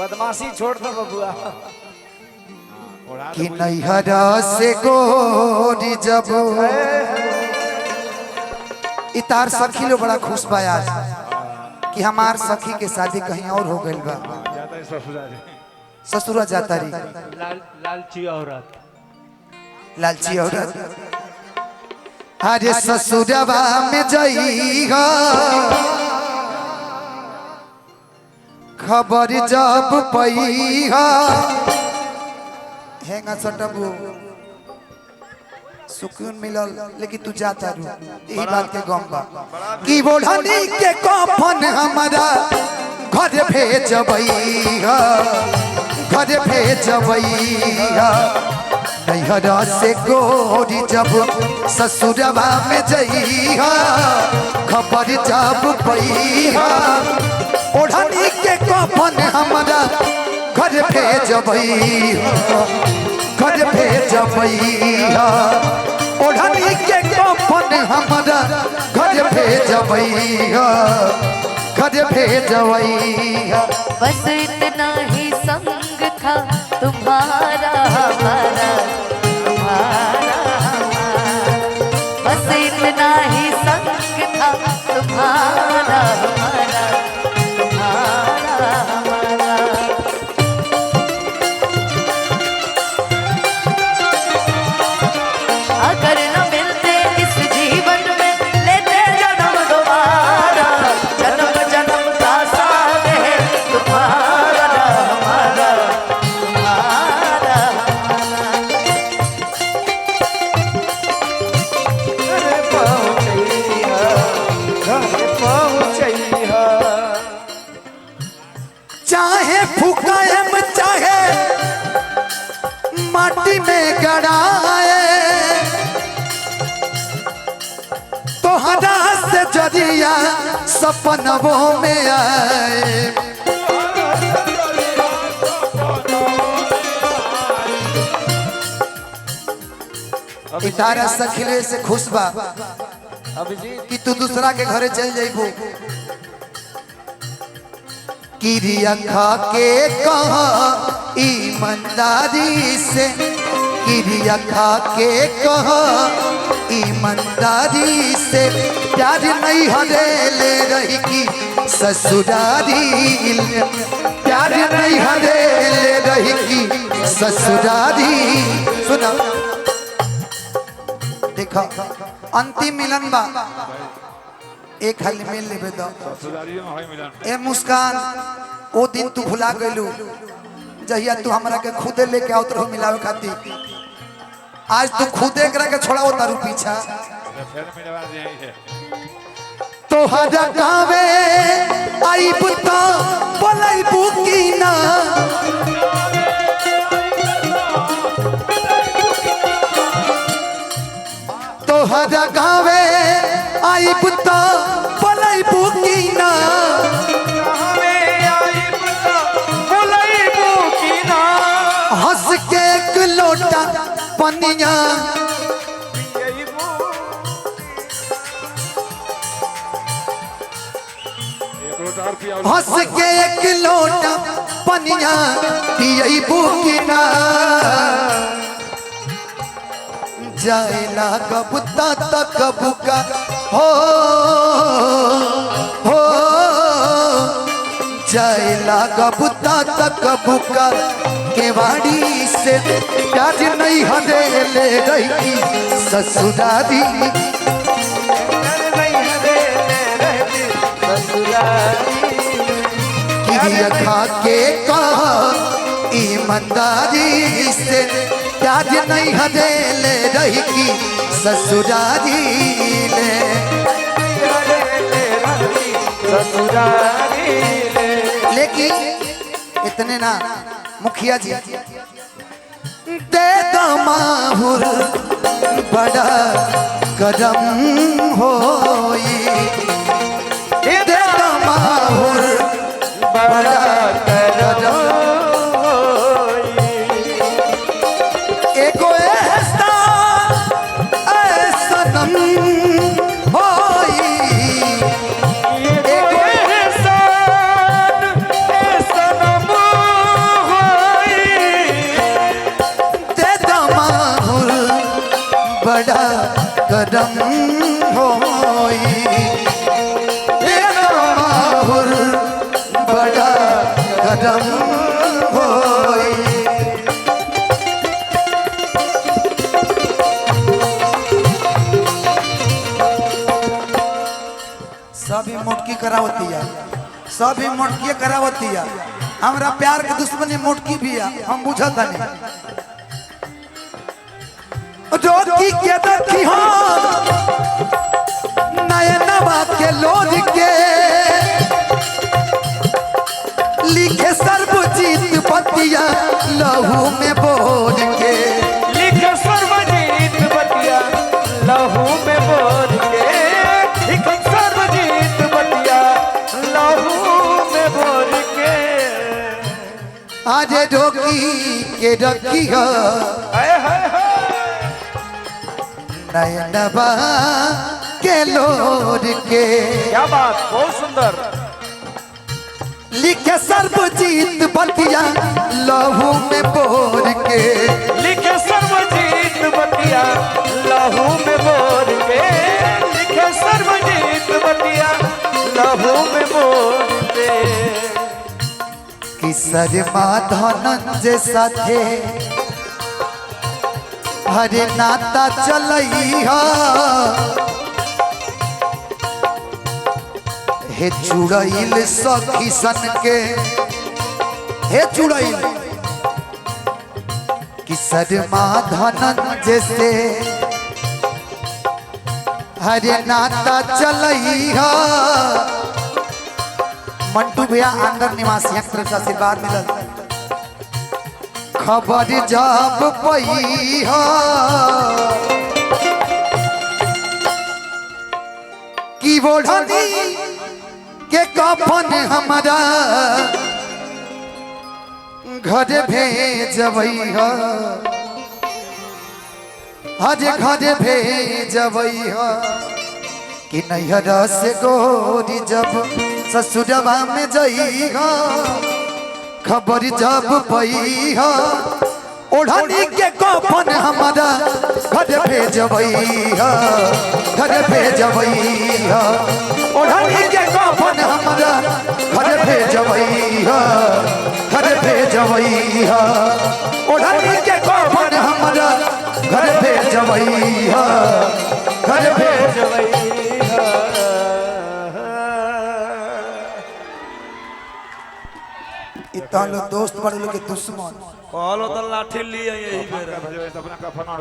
बदमाशी छोड़ दो बबुआ कि नैहरा से गोरी जब इतार सखी लो बड़ा खुश बा आज कि हमार सखी के शादी कहीं और हो गइल बा। ससुरा जाता रही लालची औरत लालची औरत अरे ससुरवा में जइहा खबर जब पइहा हेंगा सटबू सुकून मिलल लेकिन तू जाता रू यही बात के गम बा कि बोढ़नी के कफन हमारा घर भेजबैहा घर भेजबैहा नैहरा से गोरी जब ससुरवा में जइहा खबर जब पइहा ओढ़नी के कफन हमारा घर भेजबैहा घर भेजबैहा ओढ़नी के कफन हमारा घर भेजबैहा घर भेजबैहा। बस इतना ही संग था तुम्हारा हमारा तुम्हारा हमारा बस इतना ही संग था तुम्हारा हमारा तुम्हारा हमारा। अगर न मिलते इस जीवन में लेते जन्म दोबारा जन्म जन्म का साथ है तुम्हारा हमारा तुम्हारा चाहे फुकाएम चाहे माटी में गड़ाए तोहरा से जरिया सपनों में आए इतारा सखिले से खुश बा कि तू दूसरा के घरे चल जाइबू किरिया खा के कहा ईमानदारी से किरिया खा के कहा ईमानदारी से प्यार नहीं हरेले रही की ससुरारी प्यार नहीं हरेले रही की ससुरारी। सुना देखा अंतिम मिलन बा एक खाली मिल लेबे दो ए मुस्कान ओ दिन तू भुला गइलू जहिया तू हमरा के खुदे लेके आवत रहो मिलावे खातिर आज तू खुदे एकरा के छोड़ाओ तारू पीछा तोहरा गावे आइब त बोलैबू की ना तोहरा गावे आइब त बोलैबू की ना हंस के एक लोटा पनिया हंस के एक लोटा पनिया पियबू की ना जाइला कबूता तक बुका हो जाइला कबूता तक बुका केवाड़ी से प्याज नहीं हदेले रही ससुरारी किरिया खा के कहा ईमानदारी से प्याज नहीं हदेले रही की ससुरारी लेकिन इतने ना मुखिया जी दे दो माहुर बड़ा करम होई दे दो माहुर बड़ा करम एको ऐसा सनम होई एको ऐसा सनम बड़ा गरम होई माहौल बड़ा गरम होई। सभी मोटकी करावतिया, सभी मोटकी करावतिया। हमरा प्यार के दुश्मनी मोटकी भी है, हम बुझता नहीं। रोकी के देखी हो नयनवा के लोज के लिखे सर्वजीत बतिया लहू में बोल के। लिखे सर्वजीत बतिया लहू में बोल के। लिखे सर्वजीत बतिया लहू में बोल के। आज रोकी के रखी हो नयनवा के लोज के। क्या बात, बहुत सुंदर। लिखे सर्वजीत बतिया लहू में बोल के। लिखे सर्वजीत बतिया लहू में बोल के। लिखे सर्वजीत बतिया लहू में बोल के। किसर धनंजय साथे हरे नाता चलई हो हे चुड़ैल सखी सन के। हे चुड़ैल किसर धनंजय से हरे नाता चलई हो। मंटू भैया अंदर निवासी एक तरफ से आशीर्वाद मिलल। खबर जब पई हो कि बोढ़नी के कफन हमारा घर भेजबई हो। हज घर भेजबई हो कि नैहर से गोरी जब ससुरवा में जई हो। खबर जब पई हो ओढ़नी के कफन हमारा घर भेजबई हो। घर भेजबई हो ओढ़नी के कफन हमारा घर भेजबई हो। घर भेजबई हो ओढ़नी के कफन हमारा घर भेजबई हो। घर भेजबई इतना दोस्त बड़े लोग के दुश्मन कहलो तो लाठी लिया यही बेरा। अपना कफन और